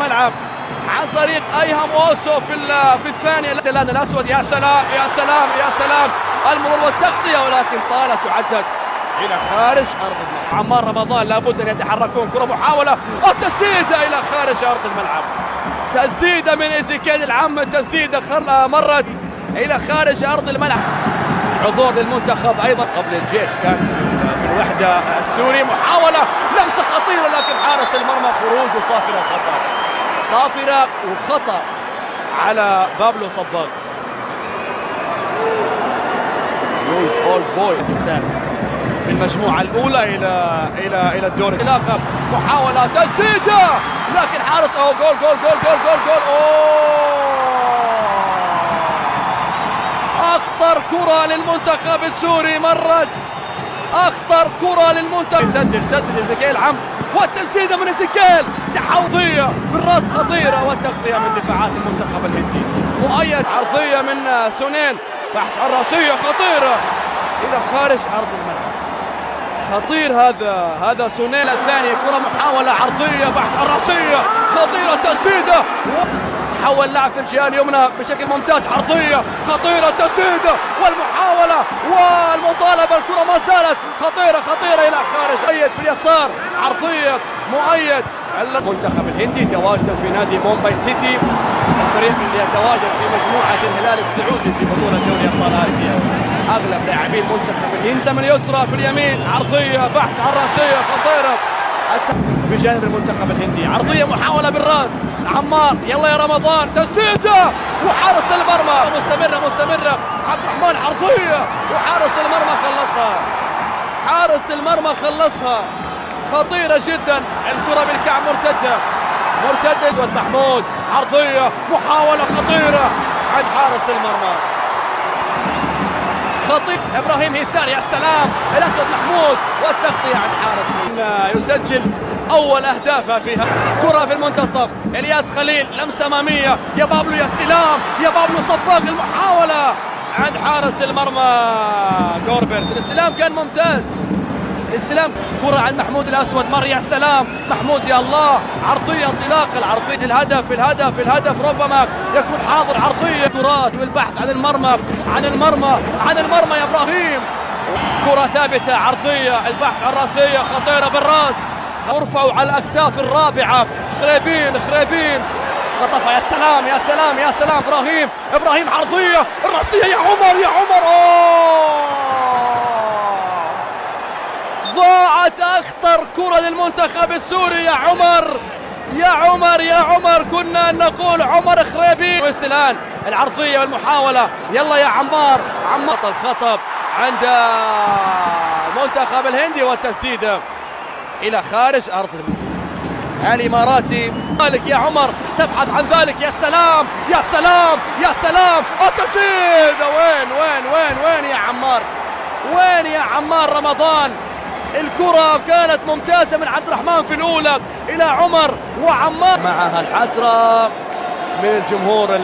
الملعب عن طريق ايهم اوسو في الثانيه. الهلال الاسود، يا سلام يا سلام يا سلام، المرور والتغطيه، ولكن طالت وعدت الى خارج ارض الملعب. عمار رمضان لابد ان يتحركون. كره محاوله التسديده الى خارج ارض الملعب، تسديده من ايزيكيل العم، تسديده مرت الى خارج ارض الملعب. عذور للمنتخب ايضا قبل الجيش كان في الوحده السوري. محاوله لمسه خطيره لكن حارس المرمى خروج وصافره وخطا، صافره وخطا على بابلو صباغ. لويس اولد بوي في المجموعه الاولى الى الدور الثالث. محاوله تسديده لكن حارس جول جول جول جول جول جول. اخطر كره للمنتخب السوري مرت، اخطر كره للمنتخب. سدد ايزيكيل عم، والتسديده من ايزيكيل تحوظيه بالراس خطيره، والتغطيه من دفاعات المنتخب الهندي. مؤيد عرضيه من سونيل، بحث عن راسيه خطيره الى خارج ارض الملعب. خطير هذا سونيل. الثاني كره محاوله عرضيه، بحث عن راسيه خطيره، تسديده، حول لاعب في الجهه اليمنى بشكل ممتاز، عرضيه خطيره، تسديده والمحاوله والمطالبه. الكره ما زالت خطيره الى خارج. مؤيد في اليسار، عرضيه مؤيد. المنتخب الهندي تواجد في نادي مومباي سيتي، الفريق اللي يتواجد في مجموعه الهلال السعودي في بطوله دوري ابطال اسيا. اغلب لاعبين منتخب الهند من اليسرى، في اليمين عرضيه، بحث عن راسيه خطيره بجانب المنتخب الهندي. عرضيه محاوله بالراس، عمار، يلا يا رمضان، تسديده وحارس المرمى مستمره. عبد الرحمن عرضيه وحارس المرمى خلصها، حارس المرمى خلصها، خطيره جدا. الكره بالكعب مرتده. محمود، عرضيه محاوله خطيره عند حارس المرمى، خطير. ابراهيم هيسان، يا سلام، الاسود محمود، والتغطيه عند حارس. يسجل اول اهدافه فيها. كره في المنتصف، الياس خليل، لمسه اماميه، يا بابلو يا استلام، يا بابلو صباغ، المحاوله عند حارس المرمى غوربر. الاستلام كان ممتاز، الاستلام. كره عند محمود الاسود، مر، يا سلام محمود، يا الله، عرضيه، انطلاق العرضيه. الهدف ربما يكون حاضر. عرضيه، كرات والبحث عن المرمى يا ابراهيم. كره ثابته، عرضيه، البحث عن راسيه خطيره بالراس، ارفعوا على الاكتاف الرابعه. خريبين خطفها، يا سلام. ابراهيم عرضيه، الراسيه، يا عمر. ضاعت اخطر كره للمنتخب السوري. يا عمر كنا نقول عمر خريبين. الان العرضيه والمحاوله، يلا يا عمار. الخطب عند المنتخب الهندي، والتسديده الى خارج ارض الاماراتي. ذلك يا عمر، تبحث عن ذلك، يا سلام. التسديده، وين يا عمار رمضان. الكرة كانت ممتازة من عبد الرحمن في الأولى إلى عمر وعمار. معها الحسرة من الجمهور.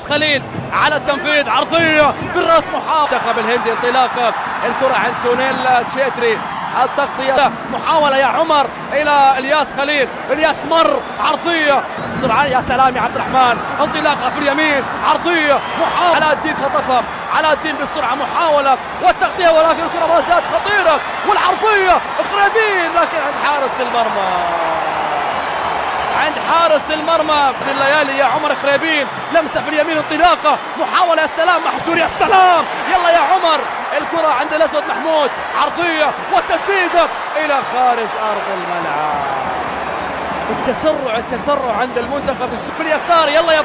خليل على التنفيذ، عرضية بالراس، منتخب الهندي انطلاقة. الكرة عند سونيل تشيتري، التغطية، محاولة يا عمر إلى الياس خليل، الياس مر، عرضية بسرعة، يا سلام يا عبد الرحمن، انطلاقة في اليمين، عرضية، محاولة. علاء الدين خطفها، علاء الدين بالسرعة، محاولة والتغطية، ولكن الكرة ما زالت خطيرة، والعرضية خريبين، لكن عند حارس المرمى بالليالي يا عمر خريبين. لمسة في اليمين، انطلاقة، محاولة، يا سلام محسور، يا سلام، يلا يا عمر. الكرة عند الأسود محمود، عرضية والتسديدة إلى خارج أرض الملعب. التسرع عند المنتخب في اليسار، يلا يا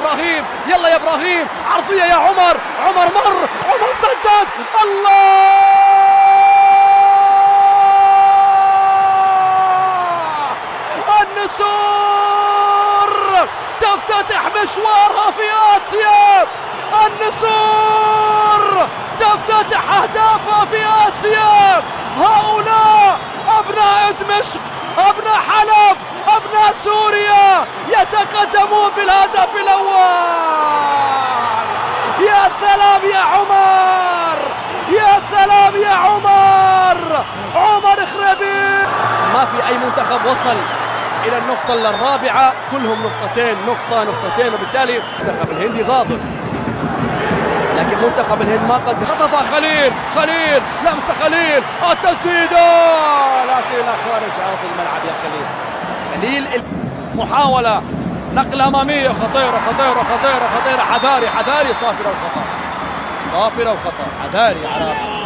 إبراهيم، عرضية يا عمر مر، عمر سدد، الله، النسور تفتتح مشوارها في آسيا. النسور تفتتح أهدافها في آسيا. هؤلاء أبناء دمشق، أبناء حلب، أبناء سوريا يتقدمون بالهدف الأول. يا سلام يا عمر، عمر خريبين. ما في أي منتخب وصل إلى النقطة الرابعة، كلهم نقطتين، نقطة نقطتين، وبالتالي المنتخب الهندي غاضب، لكن منتخب الهند ما قد خطف خليل لمسة خليل التسديدة، لكنها خارج أرض الملعب يا خليل. محاولة نقلة أمامية خطيرة خطيرة خطيرة خطيرة، حذاري صافرة وخطأ، حذاري على